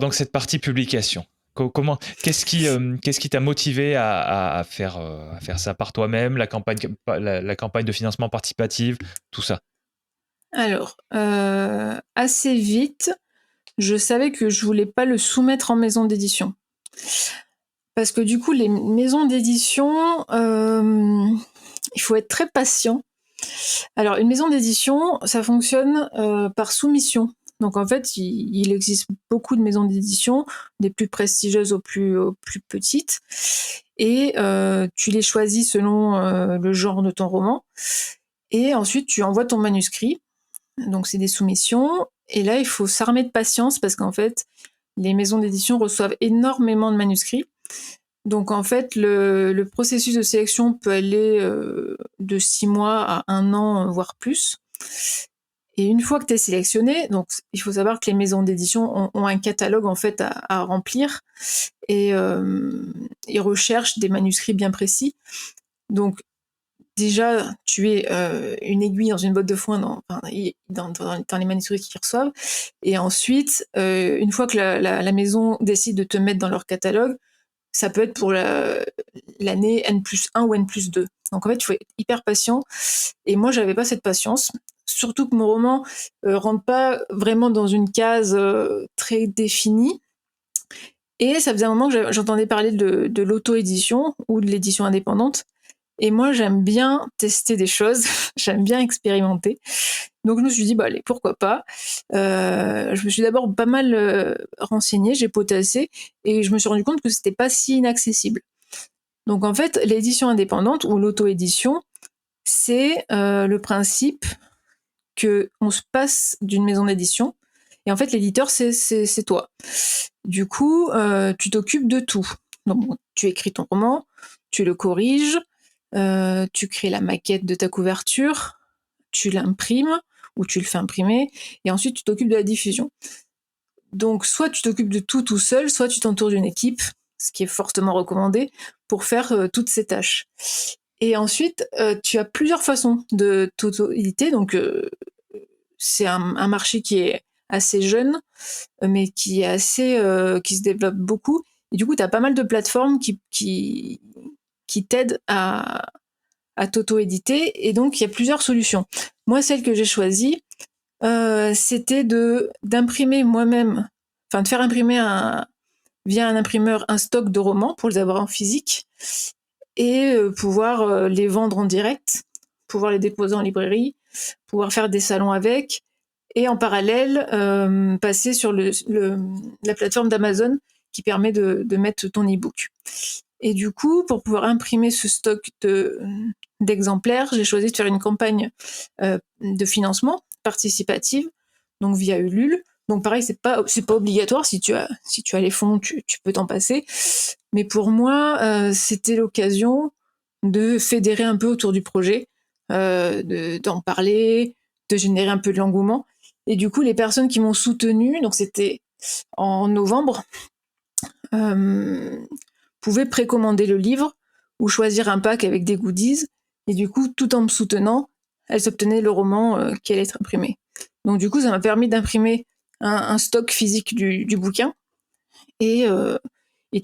Donc cette partie publication, comment, qu'est-ce qui t'a motivé à faire ça par toi-même, la campagne de financement participatif, tout ça? Alors, assez vite, je savais que je voulais pas le soumettre en maison d'édition. Parce que du coup, les maisons d'édition, il faut être très patient. Alors, une maison d'édition, ça fonctionne par soumission. Donc en fait, il existe beaucoup de maisons d'édition, des plus prestigieuses aux plus petites, et tu les choisis selon le genre de ton roman. Et ensuite, tu envoies ton manuscrit. Donc c'est des soumissions. Et là, il faut s'armer de patience parce qu'en fait, les maisons d'édition reçoivent énormément de manuscrits. Donc en fait, le processus de sélection peut aller de 6 mois à 1 an, voire plus. Et une fois que tu es sélectionné, donc il faut savoir que les maisons d'édition ont un catalogue en fait à remplir et ils recherchent des manuscrits bien précis. Donc déjà, tu es une aiguille dans une botte de foin dans les manuscrits qu'ils reçoivent. Et ensuite, une fois que la maison décide de te mettre dans leur catalogue, ça peut être pour l'année N+1 ou N+2. Donc en fait, il faut être hyper patient. Et moi, j'avais pas cette patience. Surtout que mon roman rentre pas vraiment dans une case très définie. Et ça faisait un moment que j'entendais parler de l'auto-édition ou de l'édition indépendante. Et moi, j'aime bien tester des choses, j'aime bien expérimenter. Donc je me suis dit, bah allez, pourquoi pas. Je me suis d'abord pas mal renseignée, j'ai potassé, et je me suis rendu compte que c'était pas si inaccessible. Donc en fait, l'édition indépendante ou l'auto-édition, c'est le principe que on se passe d'une maison d'édition, et en fait l'éditeur c'est toi. Du coup, tu t'occupes de tout. Donc tu écris ton roman, tu le corriges, tu crées la maquette de ta couverture, tu l'imprimes ou tu le fais imprimer, et ensuite tu t'occupes de la diffusion. Donc soit tu t'occupes de tout seul, soit tu t'entoures d'une équipe, ce qui est fortement recommandé, pour faire toutes ces tâches. Et ensuite, tu as plusieurs façons de t'auto-éditer. Donc c'est un marché qui est assez jeune, mais qui se développe beaucoup. Et du coup, tu as pas mal de plateformes qui t'aident à t'auto-éditer, et donc il y a plusieurs solutions. Moi, celle que j'ai choisie, c'était d'imprimer moi-même, enfin de faire imprimer via un imprimeur un stock de romans pour les avoir en physique, et pouvoir les vendre en direct, pouvoir les déposer en librairie, pouvoir faire des salons avec, et en parallèle passer sur la plateforme d'Amazon qui permet de mettre ton e-book. Et du coup, pour pouvoir imprimer ce stock d'exemplaires, j'ai choisi de faire une campagne de financement participative, donc via Ulule. Donc pareil, c'est pas obligatoire. Si tu as les fonds, tu peux t'en passer. Mais pour moi, c'était l'occasion de fédérer un peu autour du projet, d'en parler, de générer un peu de l'engouement. Et du coup, les personnes qui m'ont soutenue, donc c'était en novembre, pouvaient précommander le livre ou choisir un pack avec des goodies. Et du coup, tout en me soutenant, elles obtenaient le roman qui allait être imprimé. Donc du coup, ça m'a permis d'imprimer un stock physique du bouquin, et de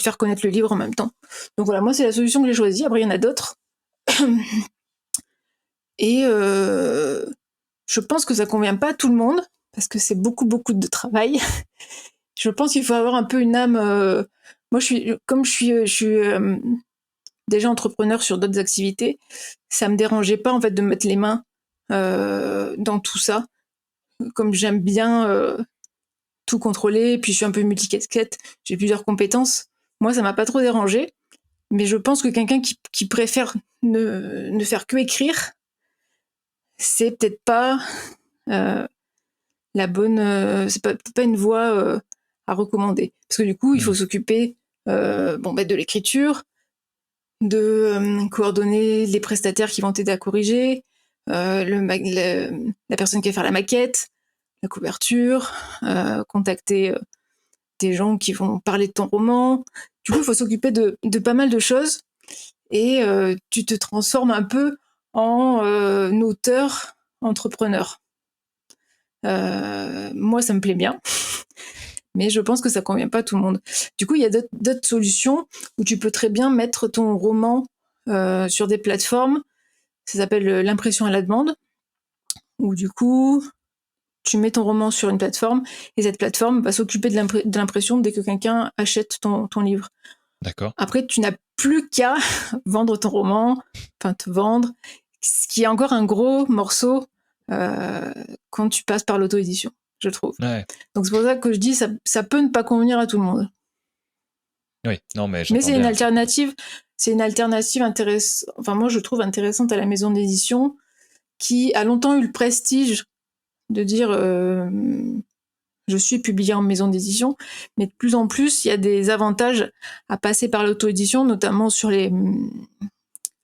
faire connaître le livre en même temps. Donc voilà, moi c'est la solution que j'ai choisie. Après, il y en a d'autres. Et je pense que ça convient pas à tout le monde, parce que c'est beaucoup, beaucoup de travail. Je pense qu'il faut avoir un peu une âme. Moi, je suis déjà entrepreneur sur d'autres activités. Ça me dérangeait pas en fait de mettre les mains dans tout ça. Comme j'aime bien tout contrôler, puis je suis un peu multicasquette, j'ai plusieurs compétences. Moi, ça m'a pas trop dérangé. Mais je pense que quelqu'un qui préfère ne faire que écrire, c'est peut-être pas euh, la bonne, c'est pas une voie à recommander. Parce que du coup, il faut Mmh. s'occuper de l'écriture, de coordonner les prestataires qui vont t'aider à corriger, la personne qui va faire la maquette, la couverture, contacter des gens qui vont parler de ton roman. Du coup, il faut s'occuper de pas mal de choses, et tu te transformes un peu en auteur-entrepreneur. Moi, ça me plaît bien, mais je pense que ça convient pas à tout le monde. Du coup, il y a d'autres solutions où tu peux très bien mettre ton roman sur des plateformes. Ça s'appelle l'impression à la demande, où du coup, tu mets ton roman sur une plateforme et cette plateforme va s'occuper de l'impression dès que quelqu'un achète ton livre. D'accord. Après, tu n'as plus qu'à vendre ton roman, enfin te vendre, ce qui est encore un gros morceau quand tu passes par l'auto-édition, je trouve. Ouais. Donc c'est pour ça que je dis ça peut ne pas convenir à tout le monde. Oui, non, mais Mais j'entends bien. c'est une alternative intéressante. Enfin moi je trouve intéressante à la maison d'édition qui a longtemps eu le prestige de dire je suis publié en maison d'édition, mais de plus en plus il y a des avantages à passer par l'auto-édition, notamment sur les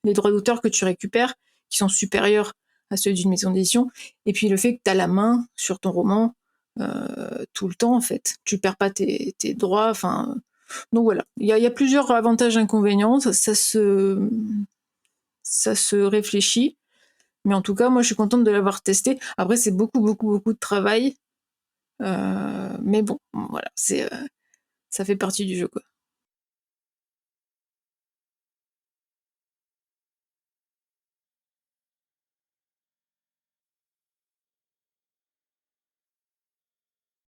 droits d'auteur que tu récupères, qui sont supérieurs à ceux d'une maison d'édition, et puis le fait que tu as la main sur ton roman tout le temps, en fait. Tu perds pas tes droits, enfin... Donc voilà, il y a plusieurs avantages et inconvénients, ça se réfléchit, mais en tout cas, moi, je suis contente de l'avoir testé. Après, c'est beaucoup, beaucoup, beaucoup de travail, mais bon, voilà, ça fait partie du jeu, quoi.